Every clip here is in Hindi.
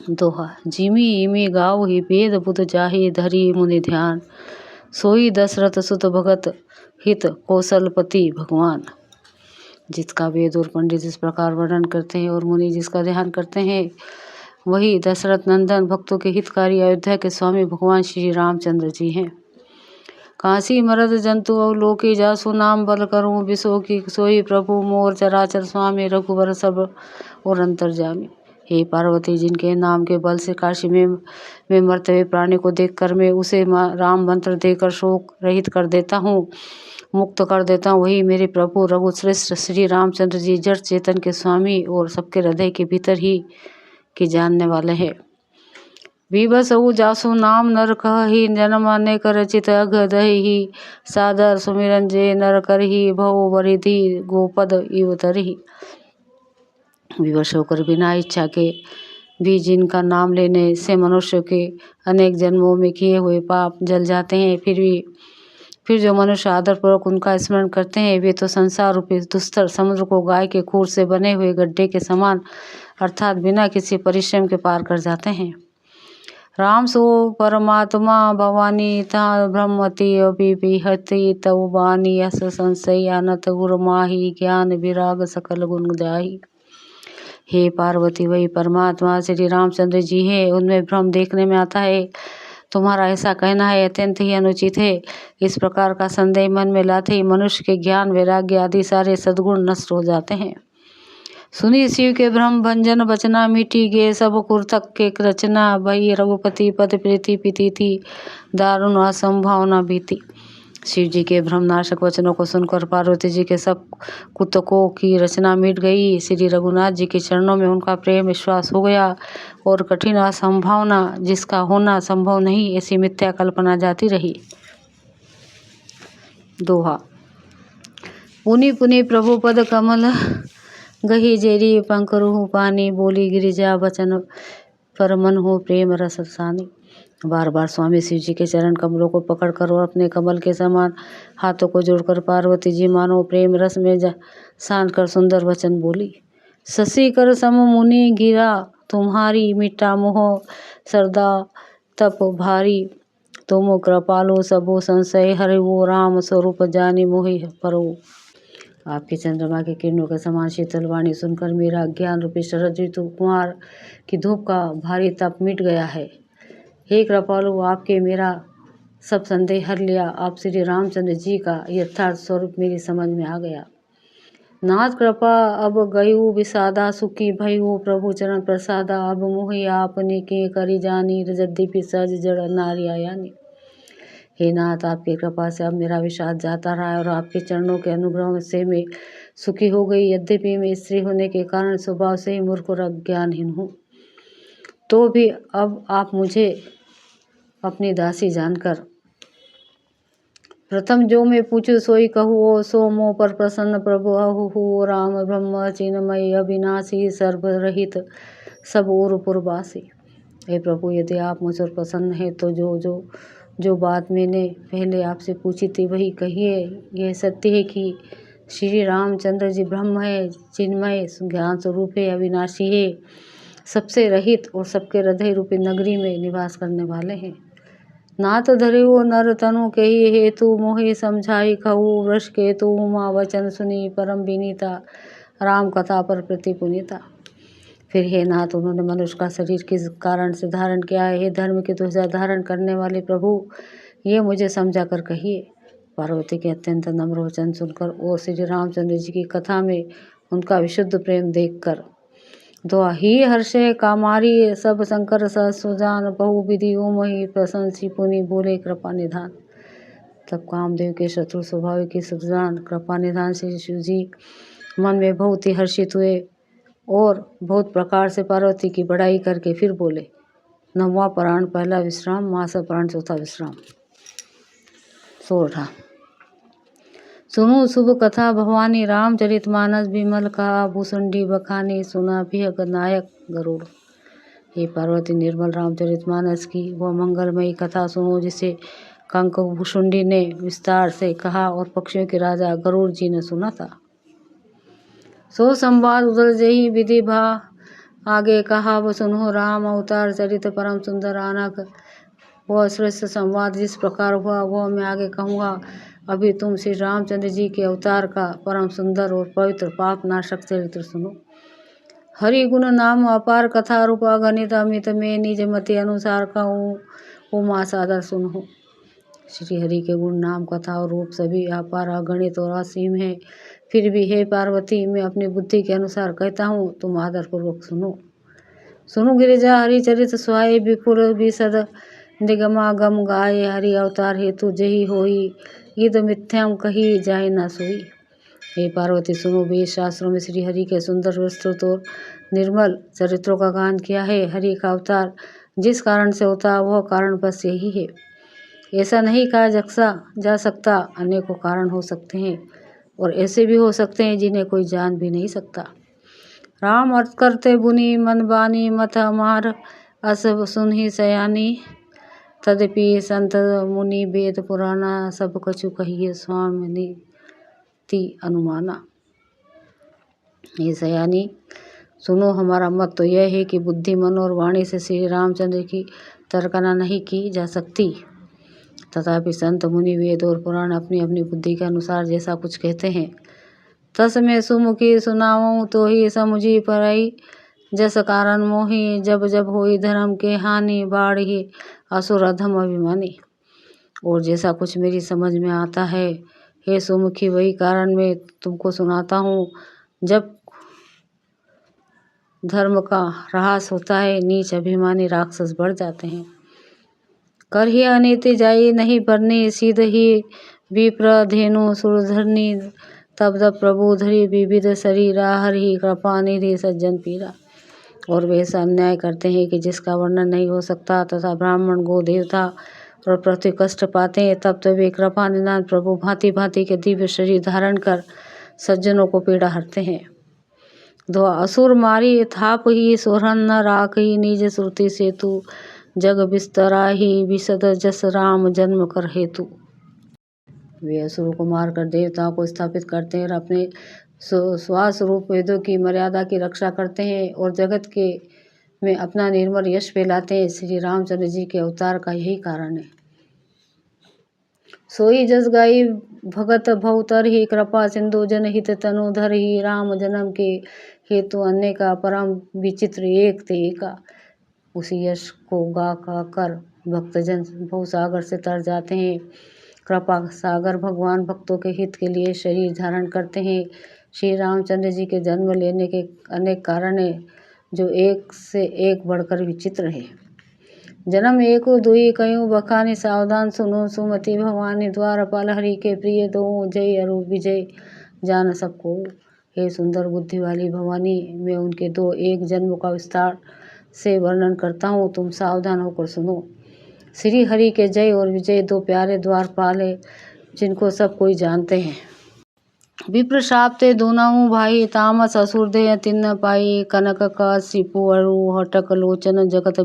दोहा। जिमी इमी गाओ ही वेद बुध जाहि धरी मुनि ध्यान, सोई दशरथ सुत भगत हित कौशलपति भगवान। जिसका वेद और पंडित इस प्रकार वर्णन करते हैं और मुनि जिसका ध्यान करते हैं, वही दशरथ नंदन भक्तों के हितकारी अयोध्या के स्वामी भगवान श्री रामचंद्र जी हैं। काशी मरद जंतु अवलोकी जासु नाम बल करूँ विसो की, सोई प्रभु मोर चराचर स्वामी रघुवर सब और अंतर्जामी। हे पार्वती, जिनके नाम के बल से काशी में मरते हुए प्राणी को देखकर मैं उसे राम मंत्र देकर शोक रहित कर देता हूँ, मुक्त कर देता हूँ, वही मेरे प्रभु रघुश्रेष्ठ श्री रामचंद्र जी जड़ चेतन के स्वामी और सबके हृदय के भीतर ही के जानने वाले हैं। विवसऊ जासु नाम नर कहि, जन्म अनेक रचित अघ दहि, सादर सुमिरन जे नर करहि, भव वरिधि गोपद इव तरहि। विवश होकर बिना इच्छा के भी जिनका नाम लेने से मनुष्य के अनेक जन्मों में किए हुए पाप जल जाते हैं, फिर जो मनुष्य आदरपूर्वक उनका स्मरण करते हैं, वे तो संसार रूपी दुस्तर समुद्र को गाय के खूर से बने हुए गड्ढे के समान अर्थात बिना किसी परिश्रम के पार कर जाते हैं। राम सो परमात्मा भवानी ता ब्रह्मति अभिहति तव बानी, यस संशय अनत गुर माही, ज्ञान विराग सकल गुण जाही। हे पार्वती, वही परमात्मा श्री रामचंद्र जी हैं, उनमें भ्रम देखने में आता है। तुम्हारा ऐसा कहना है अत्यंत ही अनुचित है। इस प्रकार का संदेह मन में लाते ही मनुष्य के ज्ञान वैराग्य आदि सारे सद्गुण नष्ट हो जाते हैं। सुनी शिव के ब्रह्म भंजन बचना, मिटी गे सब कुर्तक के रचना, भई रघुपति पद प्रीति पीति थी, दारुण असंभावना बीती। शिव जी के ब्रह्मनाशक वचनों को सुनकर पार्वती जी के सब कुतकों की रचना मिट गई। श्री रघुनाथ जी के चरणों में उनका प्रेम विश्वास हो गया और कठिन असंभावना, जिसका होना संभव नहीं, ऐसी मिथ्या कल्पना जाती रही। दोहा। पुनि पुनि प्रभु पद कमल गही, जेरी पंकरुहु पानी, बोली गिरिजा बचन पर मन हो प्रेम रस सानी। बार बार स्वामी शिव जी के चरण कमलों को पकड़कर और अपने कमल के समान हाथों को जोड़कर पार्वती जी मानो प्रेम रस में सान कर सुंदर वचन बोली। शशि कर सम मुनि गिरा तुम्हारी, मिटा मोह सरदा तप भारी, तुम कृपालु सबो संशय हरिवो, राम स्वरूप जानी मोहि परो। आपकी चंद्रमा की किरणों के समान शीतल वाणी सुनकर मेरा अज्ञान रूपी शरद ऋतु कुमार की धूप का भारी तप मिट गया है। हे कृपालु, आपके मेरा सब संदेह हर लिया। आप श्री रामचंद्र जी का यथार्थ स्वरूप मेरी समझ में आ गया। नाथ कृपा अब गयु विषादा, सुखी भयु प्रभु चरण प्रसादा, अब मोहि आपने के करी जानी, यद्यपि सहज जड़ नारी आयानी। हे नाथ, आपकी कृपा से अब मेरा विषाद जाता रहा है और आपके चरणों के अनुग्रह से मैं सुखी हो गई। यद्यपि मैं स्त्री होने के कारण स्वभाव से ही मूर्ख और अज्ञानहीन हूँ, तो भी अब आप मुझे अपनी दासी जानकर प्रथम जो मैं पूछूं सोई कहूँ, सो मोह पर प्रसन्न प्रभु अहु, राम ब्रह्म चिन्मय अविनाशी, सर्वरहित सब और पूर्वासी। हे प्रभु, यदि आप मुझ पर प्रसन्न हैं तो जो बात मैंने पहले आपसे पूछी थी वही कहिए। यह सत्य है कि श्री रामचंद्र जी ब्रह्म है, चिन्मय ज्ञान स्वरूप है, अविनाशी है, सबसे रहित और सबके हृदय रूपी नगरी में निवास करने वाले हैं। नाथ धरियो नर तनु के ही हेतु, मोहि समझाई कहू वृष केतु, उमा वचन सुनी परम विनीता, राम कथा पर प्रति पुनीता। फिर हे नाथ, उन्होंने मनुष्य का शरीर किस कारण से धारण किया है। हे धर्म की ध्वजा धारण करने वाले प्रभु, ये मुझे समझा कर कहिए। पार्वती के अत्यंत नम्र वचन सुनकर और श्री रामचंद्र जी की कथा में उनका विशुद्ध प्रेम देखकर दुआ। ही हर्षे कामारी सब शंकर सुजान, बहु विधि ओमहि प्रशंसी पुनि बोले कृपा निधान। तब कामदेव के शत्रु स्वभाव के सुजान कृपा निधान से शिव जी मन में बहुत ही हर्षित हुए और बहुत प्रकार से पार्वती की बड़ाई करके फिर बोले। नववां प्राण पहला विश्राम, मासा प्राण चौथा विश्राम। सोरठा। सुनो शुभ कथा भवानी, रामचरितमानस विमल कहा, भूषुंडी बखानी, सुना भी नायक गरुड़। हे पार्वती, निर्मल रामचरितमानस की वह मंगलमयी कथा सुनो जिसे कंक भूषुंडी ने विस्तार से कहा और पक्षियों के राजा गरुड़ जी ने सुना था। सो संवाद उदर जही विधि आगे कहा वो सुनो राम अवतार चरित परम सुंदर आनक वह श्रेष्ठ संवाद जिस प्रकार हुआ वह मैं आगे कहूँगा। अभी तुम श्री रामचंद्र जी के अवतार का परम सुंदर और पवित्र पाप नाशक चरित्र सुनो। हरि गुण नाम अपार कथा रूप अगणित अमित में निज मति अनुसार कहूँ उमा सादर सुनो। श्री हरि के गुण नाम कथा और रूप सभी अपार अगणित और असीम है, फिर भी हे पार्वती मैं अपनी बुद्धि के अनुसार कहता हूँ, तुम आदरपूर्वक सुनो। सुनो गिरिजा हरि चरित सुहाए विपुल विशद निगमागम गाये हरि अवतार हेतु जही होई ईद मिथ्याम कही जाए ना सोई। हे पार्वती सुनो, वेद शास्त्रों में श्री हरि के सुंदर विस्तृत और निर्मल चरित्रों का गान किया है। हरि का अवतार जिस कारण से होता वह कारण बस यही है, ऐसा नहीं कहा जा सकता। अनेकों कारण हो सकते हैं और ऐसे भी हो सकते हैं जिन्हें कोई जान भी नहीं सकता। राम अर्थ करते बुनी मन बानी मत हमार अस सुनहि सयानी तदपि संत मुनि वेद पुराना सब कछु कहिए स्वामिनी ति अनुमाना। ये सयानी सुनो, हमारा मत तो यह है कि बुद्धि मन और वाणी से श्री रामचंद्र की तर्कना नहीं की जा सकती, तथापि संत मुनि वेद और पुराण अपनी अपनी बुद्धि के अनुसार जैसा कुछ कहते हैं तस मैं सुमुखी सुनाऊँ तो ही समुझी परई जस कारण मोहि जब जब होई धर्म के हानि बाढ़ी असुर अधम अभिमानी। और जैसा कुछ मेरी समझ में आता है हे सुमुखी वही कारण मैं तुमको सुनाता हूँ। जब धर्म का ह्रास होता है नीच अभिमानी राक्षस बढ़ जाते हैं। कर ही अनीति जाई नहीं बरनी सीध ही विप्र धेनु सुरधरनी तब तब प्रभु धरी विविध शरीरा हरि कृपा निधि सज्जन पीरा। और वे ऐसा अन्याय करते हैं कि जिसका वर्णन नहीं हो सकता, तथा ब्राह्मण गो देवता और पृथ्वी कष्ट पाते हैं। तब तो वे कृपा निधान प्रभु भांति भांति के दिव्य शरीर धारण कर सज्जनों को पीड़ा हरते हैं। दो असुर मारी थाप ही सोहरन न राख ही निज श्रुति सेतु जग बिस्तरा ही विशद जस राम जन्म कर हेतु। वे असुरों को मारकर देवताओं को स्थापित करते हैं और अपने श्वास रूप वेदों की मर्यादा की रक्षा करते हैं और जगत के में अपना निर्मल यश फैलाते हैं। श्री रामचंद्र जी के अवतार का यही कारण है। सोई जस गाई भगत भवतर ही कृपा सिंधु जन हित तनुधर ही राम जन्म के हेतु अन्य का परम विचित्र एक ते एका। उसी यश को गा कर भक्तजन भवसागर से तर जाते हैं। कृपा सागर भगवान भक्तों के हित के लिए शरीर धारण करते हैं। श्री रामचंद्र जी के जन्म लेने के अनेक कारण हैं जो एक से एक बढ़कर विचित्र है। जन्म एको दुई कयूँ बखानी सावधान सुनो सुमति भवानी द्वारपाल हरि के प्रिय दो जय अरु विजय जान सबको। हे सुंदर बुद्धि वाली भवानी, मैं उनके दो एक जन्म का विस्तार से वर्णन करता हूँ, तुम सावधान होकर सुनो। श्री हरि के जय और विजय दो प्यारे द्वारपाल है जिनको सब कोई जानते हैं। विप्र शाप ते दोनाऊ भाई तामस असुर दे तिन्न पाई कनक का सिपु अरु हटक लोचन जगत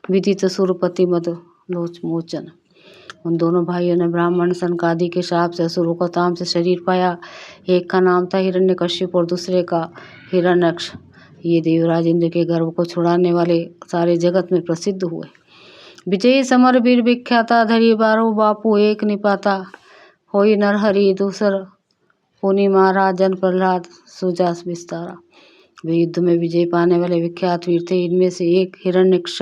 विदित सुरपति मद लोच मोचन। उन दोनों भाइयों ने ब्राह्मण सनकादि के शाप से असुरों का ताम से शरीर पाया। एक का नाम था हिरण्यकश्यप और दूसरे का हिरण्यक्ष। ये देवराज इंद्र के गर्भ को छुड़ाने वाले सारे जगत में प्रसिद्ध हुए। विजयी समर वीर विख्याता धरी बारो बापू एक निपाता होई नरहरि दूसर पुनि मारा जन प्रहलाद सुजास विस्तारा। वे युद्ध में विजय पाने वाले विख्यात वीर थे। इनमें से एक हिरण्यक्ष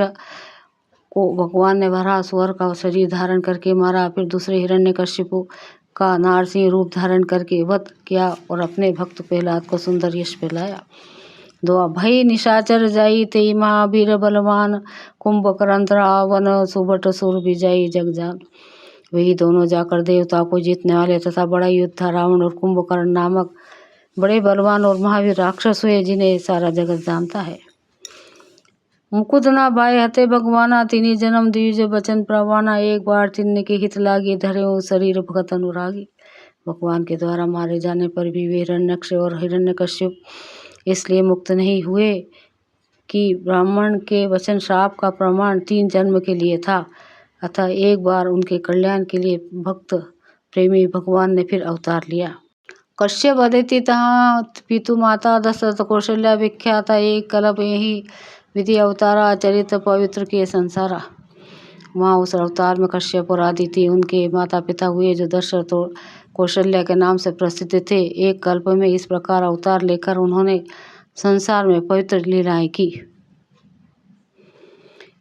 को भगवान ने भरासुर का शरीर धारण करके मारा। फिर दूसरे हिरण्यकश्यप का नारसिंह रूप धारण करके वध किया और अपने भक्त प्रहलाद को सुंदर यश फैलाया। दो भय निशाचर जाई ते महावीर बलवान कुंभकर्ण रावण सुभट सुर विजयी जगजान। वही दोनों जाकर देवताओं को जीतने वाले तथा बड़ा योद्धा रावण और कुंभकर्ण नामक बड़े बलवान और महावीर राक्षस हुए जिन्हें सारा जगत जानता है। मुकुद ना बाय हते भगवाना तिनी जन्म द्विज बचन प्रवाना एक बार तिन्ने के हित लागी धरे शरीर भगत अनुरागी। भगवान के द्वारा मारे जाने पर भी वे हिरण्यक्ष और हिरण्यकश्यप इसलिए मुक्त नहीं हुए कि ब्राह्मण के वचन श्राप का प्रमाण 3 जन्म के लिए था, अतः एक बार उनके कल्याण के लिए भक्त प्रेमी भगवान ने फिर अवतार लिया। कश्यप अदिति तहाँ पितु माता दशरथ कौशल्या विख्याता एक कल्प यही विधि अवतारा चरित्र पवित्र के संसारा। वहाँ उस अवतार में कश्यप और अदिति उनके माता पिता हुए जो दशरथ और कौशल्या के नाम से प्रसिद्ध थे। एक कल्प में इस प्रकार अवतार लेकर उन्होंने संसार में पवित्र लीलाएं की।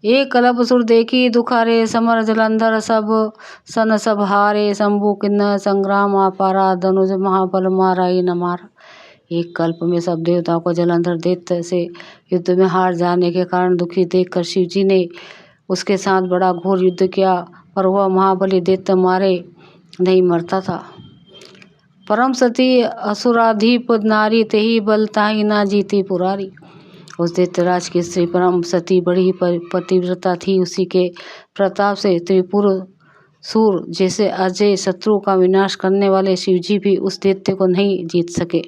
एक कल्प सुर देखी दुखारे समर जलंधर सब सन सब हारे शंभु किन्नर संग्राम अपारा धनुज महाबल माराई न मार। एक कल्प में सब देवताओं को जलंधर दैत्य से युद्ध में हार जाने के कारण दुखी देखकर शिव जी ने उसके साथ बड़ा घोर युद्ध किया, पर वह महाबली दैत्य मारे नहीं मरता था। परम सती असुराधीप नारी तेही बल ताही ना जीती पुरारी। उस दैत्यराज की स्त्री परम सती बड़ी ही पतिव्रता थी। उसी के प्रताप से त्रिपुर सूर जैसे अजय शत्रु का विनाश करने वाले शिवजी भी उस दैत्य को नहीं जीत सके।